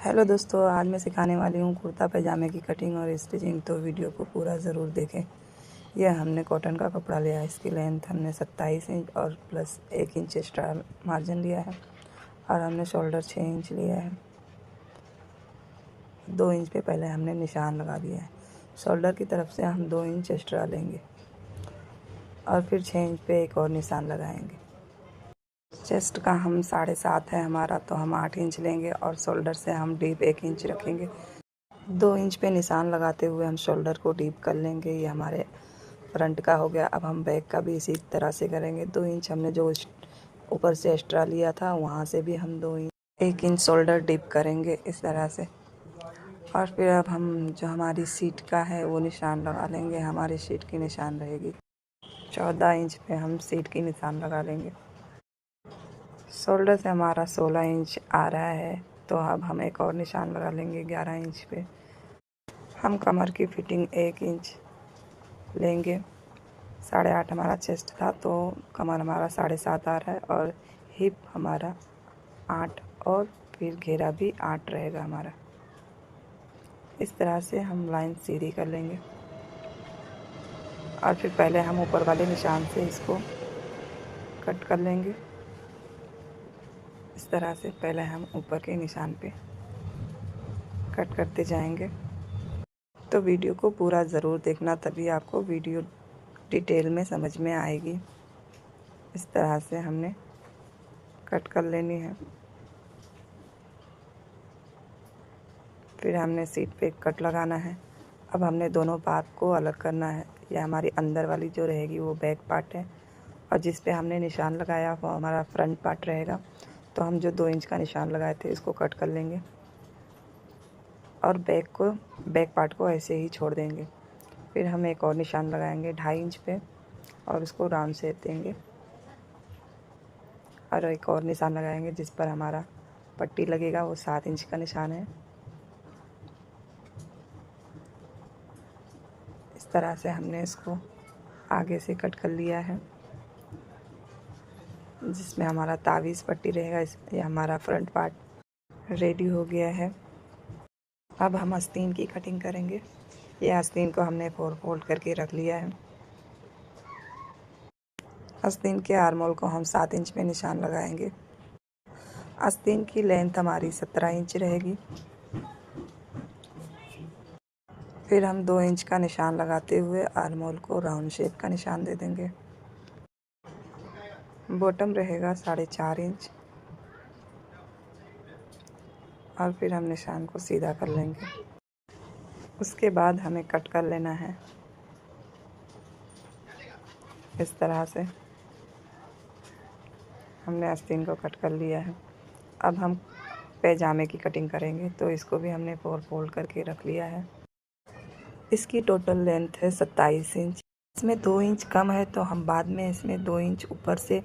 Hello दोस्तों, आज मैं सिखाने वाली हूँ कुर्ता पैजामे की कटिंग और स्टिचिंग। तो वीडियो को पूरा ज़रूर देखें। यह हमने कॉटन का कपड़ा लिया है। इसकी लेंथ हमने 27 इंच और प्लस 1 इंच एक्स्ट्रा मार्जिन लिया है और हमने शोल्डर 6 इंच लिया है। 2 इंच पे पहले हमने निशान लगा दिया है। शोल्डर की तरफ से हम 2 इंच एक्स्ट्रा लेंगे और फिर 6 इंच पे एक और निशान लगाएंगे। चेस्ट का हम 7.5 है हमारा, तो हम 8 इंच लेंगे और शोल्डर से हम डीप 1 इंच रखेंगे। 2 इंच पे निशान लगाते हुए हम शोल्डर को डीप कर लेंगे। ये हमारे फ्रंट का हो गया। अब हम बैक का भी इसी तरह से करेंगे। 2 इंच हमने जो ऊपर से एक्स्ट्रा लिया था वहाँ से भी हम 2 इंच 1 इंच शोल्डर डीप करेंगे इस तरह से। और फिर अब हम जो हमारी सीट का है वो निशान लगा लेंगे। हमारी सीट की निशान रहेगी 14 इंच पे हम सीट की निशान लगा लेंगे। शोल्डर से हमारा 16 इंच आ रहा है, तो अब हम एक और निशान लगा लेंगे 11 इंच पे। हम कमर की फिटिंग 1 इंच लेंगे। 8.5 हमारा चेस्ट था, तो कमर हमारा 7.5 आ रहा है और हिप हमारा 8 और फिर घेरा भी 8 रहेगा हमारा। इस तरह से हम लाइन सीधी कर लेंगे और फिर पहले हम ऊपर वाले निशान से इसको कट कर लेंगे। इस तरह से पहले हम ऊपर के निशान पे कट करते जाएंगे। तो वीडियो को पूरा ज़रूर देखना, तभी आपको वीडियो डिटेल में समझ में आएगी। इस तरह से हमने कट कर लेनी है। फिर हमने सीट पे कट लगाना है। अब हमने दोनों पार्ट को अलग करना है। यह हमारी अंदर वाली जो रहेगी वो बैक पार्ट है और जिस पे हमने निशान लगाया वो हमारा फ्रंट पार्ट रहेगा। तो हम जो 2 इंच का निशान लगाए थे इसको कट कर लेंगे और बैक पार्ट को ऐसे ही छोड़ देंगे। फिर हम एक और निशान लगाएंगे 2.5 इंच पे और उसको राउंड शेप देंगे और एक और निशान लगाएंगे जिस पर हमारा पट्टी लगेगा। वो 7 इंच का निशान है। इस तरह से हमने इसको आगे से कट कर लिया है, जिसमें हमारा तावीज़ पट्टी रहेगा। ये हमारा फ्रंट पार्ट रेडी हो गया है। अब हम आस्तीन की कटिंग करेंगे। ये आस्तीन को हमने 4 फोल्ड करके रख लिया है। आस्तीन के आर्मोल को हम 7 इंच में निशान लगाएंगे। आस्तीन की लेंथ हमारी 17 इंच रहेगी। फिर हम 2 इंच का निशान लगाते हुए आर्मोल को राउंड शेप का निशान दे देंगे। बॉटम रहेगा 4.5 इंच और फिर हम निशान को सीधा कर लेंगे। उसके बाद हमें कट कर लेना है इस तरह से। हमने आस्तीन को कट कर लिया है। अब हम पैजामे की कटिंग करेंगे, तो इसको भी हमने 4 फोल्ड करके रख लिया है। इसकी टोटल लेंथ है 27 इंच। इसमें 2 इंच कम है, तो हम बाद में इसमें 2 इंच ऊपर से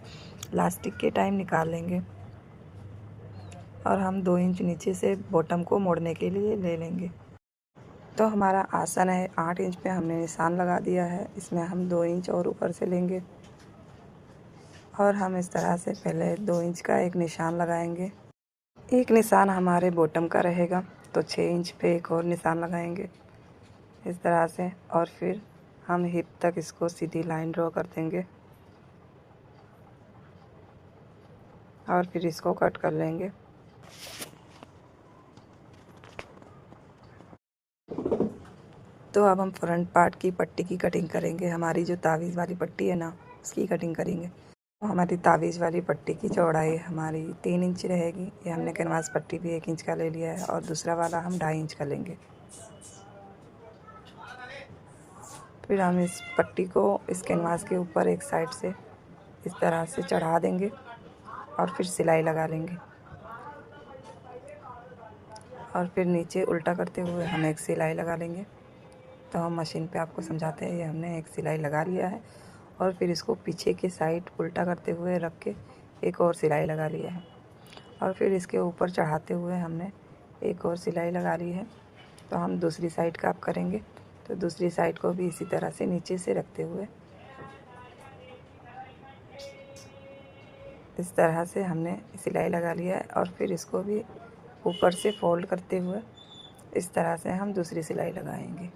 लास्टिक के टाइम निकाल लेंगे और हम 2 इंच नीचे से बॉटम को मोड़ने के लिए ले लेंगे। तो हमारा आसन है 8 इंच पे हमने निशान लगा दिया है। इसमें हम 2 इंच और ऊपर से लेंगे और हम इस तरह से पहले 2 इंच का एक निशान लगाएंगे। एक निशान हमारे बॉटम का रहेगा, तो 6 इंच पे एक और निशान लगाएंगे इस तरह से। और फिर हम हिप तक इसको सीधी लाइन ड्रॉ कर देंगे और फिर इसको कट कर लेंगे। तो अब हम फ्रंट पार्ट की पट्टी की कटिंग करेंगे। हमारी जो तावीज़ वाली पट्टी है ना, उसकी कटिंग करेंगे। तो हमारी तावीज़ वाली पट्टी की चौड़ाई हमारी 3 इंच रहेगी। ये हमने कैनवास पट्टी भी 1 इंच का ले लिया है और दूसरा वाला हम 2.5 इंच का लेंगे। फिर हम इस पट्टी को इस कैनवास के ऊपर एक साइड से इस तरह से चढ़ा देंगे और फिर सिलाई लगा लेंगे और फिर नीचे उल्टा करते हुए हम एक सिलाई लगा लेंगे। तो हम मशीन पे आपको समझाते हैं। ये हमने एक सिलाई लगा लिया है और फिर इसको पीछे के साइड उल्टा करते हुए रख के एक और सिलाई लगा लिया है और फिर इसके ऊपर चढ़ाते हुए हमने एक और सिलाई लगा ली है। तो हम दूसरी साइड का आप करेंगे, तो दूसरी साइड को भी इसी तरह से नीचे से रखते हुए इस तरह से हमने सिलाई लगा लिया है और फिर इसको भी ऊपर से फोल्ड करते हुए इस तरह से हम दूसरी सिलाई लगाएंगे।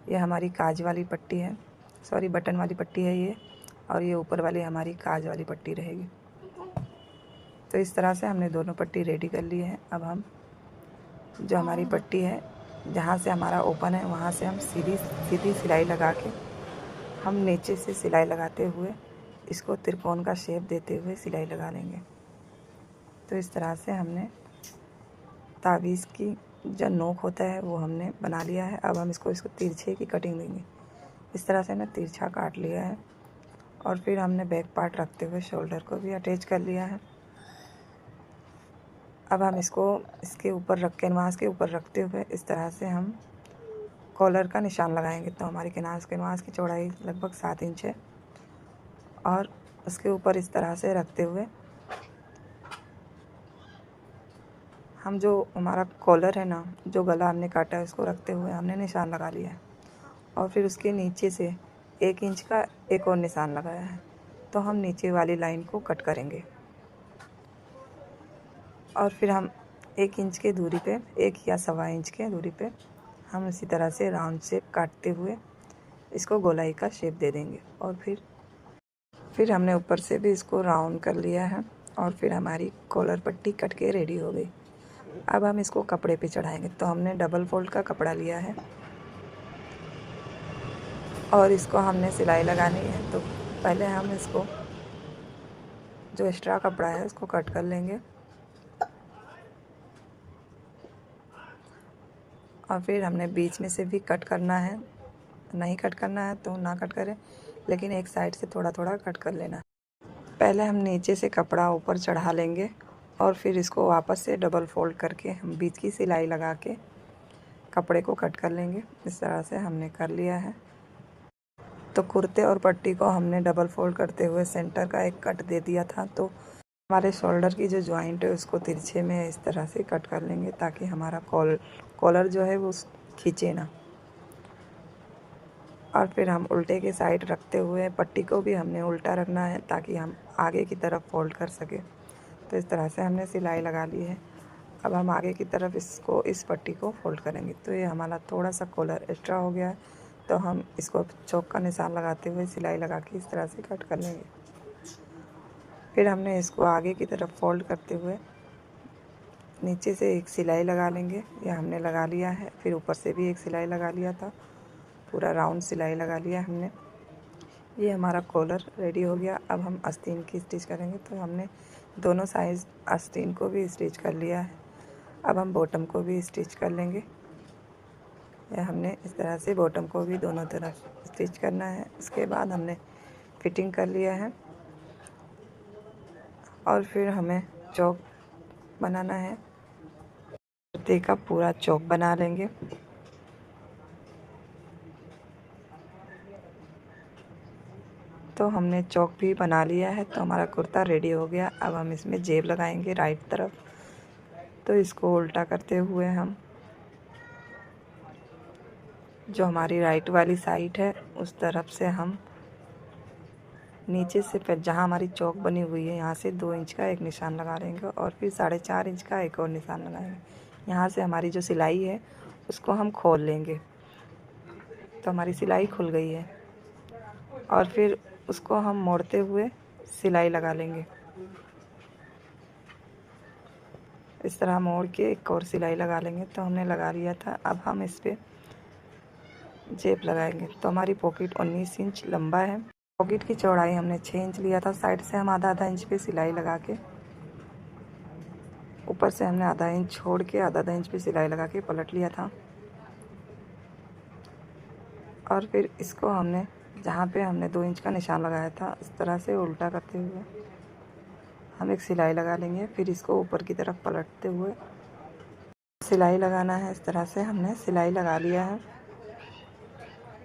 ये हमारी काज वाली पट्टी है, सॉरी बटन वाली पट्टी है ये, और ये ऊपर वाली हमारी काज वाली पट्टी रहेगी। तो इस तरह से हमने दोनों पट्टी रेडी कर ली है। अब हम जो हमारी पट्टी है, जहाँ से हमारा ओपन है, वहाँ से हम सीधी सिलाई लगा के हम नीचे से सिलाई लगाते हुए इसको त्रिकोण का शेप देते हुए सिलाई लगा लेंगे। तो इस तरह से हमने तावीज़ की जो नोक होता है वो हमने बना लिया है। अब हम इसको तिरछे की कटिंग देंगे। इस तरह से हमने तिरछा काट लिया है और फिर हमने बैक पार्ट रखते हुए शोल्डर को भी अटैच कर लिया है। अब हम इसको इसके ऊपर कैनवास के ऊपर रखते हुए इस तरह से हम कॉलर का निशान लगाएंगे। तो हमारी कैनवास की चौड़ाई लगभग 7 इंच है और उसके ऊपर इस तरह से रखते हुए हम जो हमारा कॉलर है ना, जो गला हमने काटा है, उसको रखते हुए हमने निशान लगा लिया है और फिर उसके नीचे से 1 इंच का एक और निशान लगाया है। तो हम नीचे वाली लाइन को कट करेंगे और फिर हम 1 इंच के दूरी पे, 1 या सवा इंच के दूरी पे हम इसी तरह से राउंड शेप काटते हुए इसको गोलाई का शेप दे देंगे। और फिर हमने ऊपर से भी इसको राउंड कर लिया है और फिर हमारी कॉलर पट्टी कट के रेडी हो गई। अब हम इसको कपड़े पे चढ़ाएंगे। तो हमने डबल फोल्ड का कपड़ा लिया है और इसको हमने सिलाई लगानी है। तो पहले हम इसको जो एक्स्ट्रा कपड़ा है उसको कट कर लेंगे और फिर हमने बीच में से भी कट करना है। नहीं कट करना है तो ना कट करें, लेकिन एक साइड से थोड़ा थोड़ा कट कर लेना। पहले हम नीचे से कपड़ा ऊपर चढ़ा लेंगे और फिर इसको वापस से डबल फोल्ड करके हम बीच की सिलाई लगा के कपड़े को कट कर लेंगे। इस तरह से हमने कर लिया है। तो कुर्ते और पट्टी को हमने डबल फोल्ड करते हुए सेंटर का एक कट दे दिया था। तो हमारे शोल्डर की जो जॉइंट है उसको तिरछे में इस तरह से कट कर लेंगे ताकि हमारा कॉलर जो है वो खींचे ना। और फिर हम उल्टे के साइड रखते हुए पट्टी को भी हमने उल्टा रखना है ताकि हम आगे की तरफ फोल्ड कर सकें। तो इस तरह से हमने सिलाई लगा ली है। अब हम आगे की तरफ इस पट्टी को फोल्ड करेंगे। तो ये हमारा थोड़ा सा कॉलर एक्स्ट्रा हो गया है, तो हम इसको चौक का निशान लगाते हुए सिलाई लगा के इस तरह से कट कर लेंगे। फिर हमने इसको आगे की तरफ फोल्ड करते हुए नीचे से एक सिलाई लगा लेंगे। यह हमने लगा लिया है। फिर ऊपर से भी एक सिलाई लगा लिया था, पूरा राउंड सिलाई लगा लिया हमने। ये हमारा कॉलर रेडी हो गया। अब हम आस्तीन की स्टिच करेंगे। तो हमने दोनों साइड आस्तीन को भी स्टिच कर लिया है। अब हम बॉटम को भी स्टिच कर लेंगे। या हमने इस तरह से बॉटम को भी दोनों तरफ स्टिच करना है। उसके बाद हमने फिटिंग कर लिया है और फिर हमें चौक बनाना है। कुर्ते का पूरा चौक बना लेंगे। तो हमने चौक भी बना लिया है। तो हमारा कुर्ता रेडी हो गया। अब हम इसमें जेब लगाएंगे राइट तरफ। तो इसको उल्टा करते हुए हम जो हमारी राइट वाली साइड है उस तरफ से हम नीचे से फिर जहाँ हमारी चौक बनी हुई है यहाँ से 2 इंच का एक निशान लगा लेंगे और फिर 4.5 इंच का एक और निशान लगाएंगे। यहाँ से हमारी जो सिलाई है उसको हम खोल लेंगे। तो हमारी सिलाई खुल गई है और फिर उसको हम मोड़ते हुए सिलाई लगा लेंगे। इस तरह मोड़ के एक और सिलाई लगा लेंगे। तो हमने लगा लिया था। अब हम इस पर जेब लगाएंगे। तो हमारी पॉकेट 19 इंच लंबा है। पॉकेट की चौड़ाई हमने 6 इंच लिया था। साइड से हम आधा इंच पे सिलाई लगा के ऊपर से हमने आधा इंच छोड़ के आधा इंच पे सिलाई लगा के पलट लिया था। और फिर इसको हमने जहाँ पे हमने 2 इंच का निशान लगाया था इस तरह से उल्टा करते हुए हम एक सिलाई लगा लेंगे। फिर इसको ऊपर की तरफ पलटते हुए सिलाई लगाना है। इस तरह से हमने सिलाई लगा लिया है।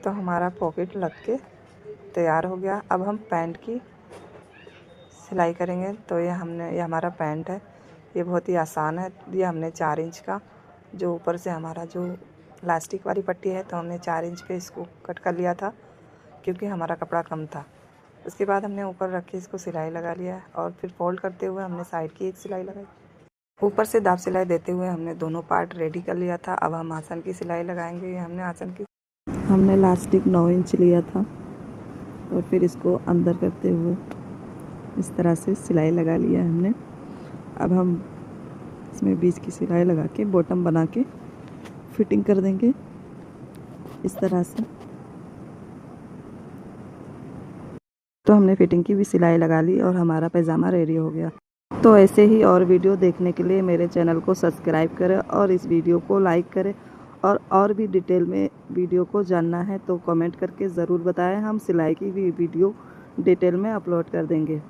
तो हमारा पॉकेट लग के तैयार हो गया। अब हम पैंट की सिलाई करेंगे। तो ये हमारा पैंट है। ये बहुत ही आसान है। ये हमने 4 इंच का जो ऊपर से हमारा जो इलास्टिक वाली पट्टी है, तो हमने 4 इंच पे इसको कट कर लिया था क्योंकि हमारा कपड़ा कम था। उसके बाद हमने ऊपर रख के इसको सिलाई लगा लिया और फिर फोल्ड करते हुए हमने साइड की एक सिलाई लगाई। ऊपर से दाब सिलाई देते हुए हमने दोनों पार्ट रेडी कर लिया था। अब हम आसन की सिलाई लगाएंगे। हमने लास्टिक 9 इंच लिया था और फिर इसको अंदर करते हुए इस तरह से सिलाई लगा लिया है हमने। अब हम इसमें बीच की सिलाई लगा के बॉटम बना के फिटिंग कर देंगे इस तरह से। तो हमने फिटिंग की भी सिलाई लगा ली और हमारा पैजामा रेडी हो गया। तो ऐसे ही और वीडियो देखने के लिए मेरे चैनल को सब्सक्राइब करें और इस वीडियो को लाइक करें। और भी डिटेल में वीडियो को जानना है तो कमेंट करके ज़रूर बताएं। हम सिलाई की भी वीडियो डिटेल में अपलोड कर देंगे।